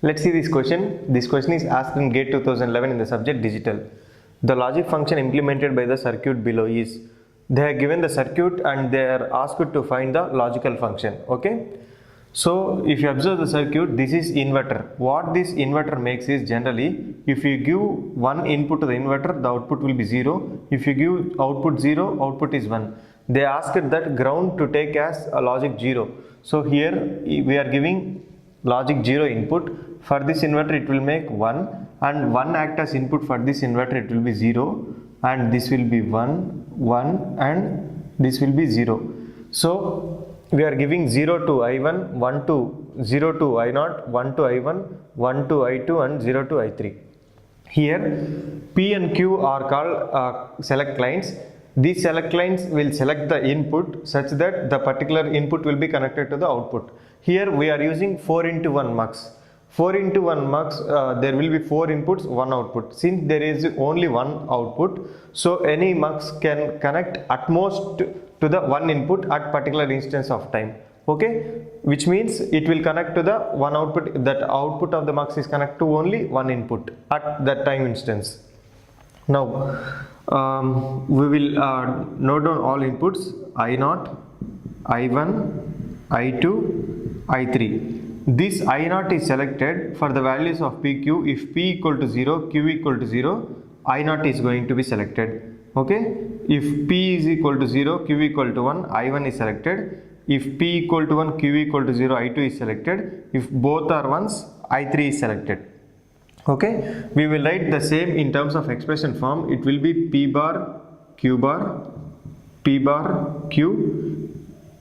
Let's see this question. This question is asked in GATE 2011 in the subject digital. The logic function implemented by the circuit below is, they are given the circuit and they are asked to find the logical function. Okay. So if you observe the circuit, this is inverter. What this inverter makes is, generally if you give one input to the inverter, the output will be 0. If you give output 0, output is 1. They asked that ground to take as a logic 0. So here we are giving logic 0 input. For this inverter it will make 1, and 1 act as input for this inverter, it will be 0, and this will be 1, 1, and this will be 0. So we are giving 0 to I1, 1 to 0 to I0, 1 to I1, 1 to I2, and 0 to I3. Here P and Q are called select lines. These select lines will select the input such that the particular input will be connected to the output. Here we are using 4 into 1 mux. 4 into 1 mux, there will be 4 inputs, 1 output. Since there is only 1 output, so any mux can connect at most to the 1 input at particular instance of time. Okay, which means it will connect to the 1 output. That output of the mux is connected to only 1 input at that time instance. Now we will note down all inputs: I0, I1, I2, I3. This I0 is selected for the values of PQ. If P equal to 0, Q equal to 0, I0 is going to be selected. Okay. If P is equal to 0, Q equal to 1, I1 is selected. If P equal to 1, Q equal to 0, I2 is selected. If both are 1s, I3 is selected. Okay. We will write the same in terms of expression form. It will be P bar, Q bar, P bar, Q,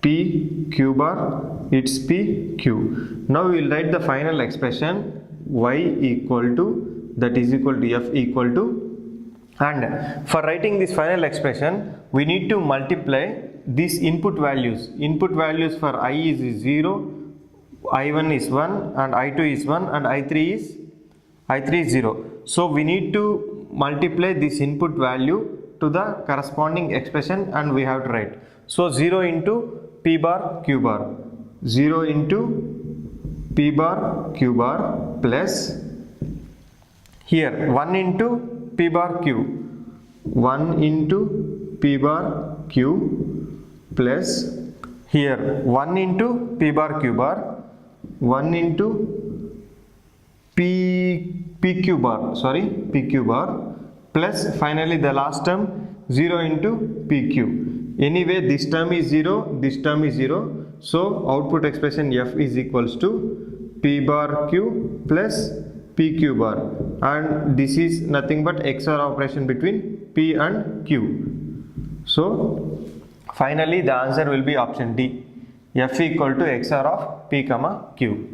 P, Q bar, it's P, Q. Now we will write the final expression y equal to, that is equal to f equal to, and for writing this final expression, we need to multiply these input values. Input values for I is 0, I1 is 1, and I2 is 1, and I3 is 0. So we need to multiply this input value to the corresponding expression, and we have to write. So 0 into P bar Q bar, 0 into P bar Q bar, plus here 1 into P bar Q, 1 into P bar Q, plus here 1 into P bar Q bar, 1 into PQ bar, plus finally the last term 0 into PQ. Anyway, this term is 0, this term is 0. So output expression f is equals to P bar Q plus PQ bar, and this is nothing but XOR operation between P and Q. So finally the answer will be option D, f equal to XOR of P comma Q.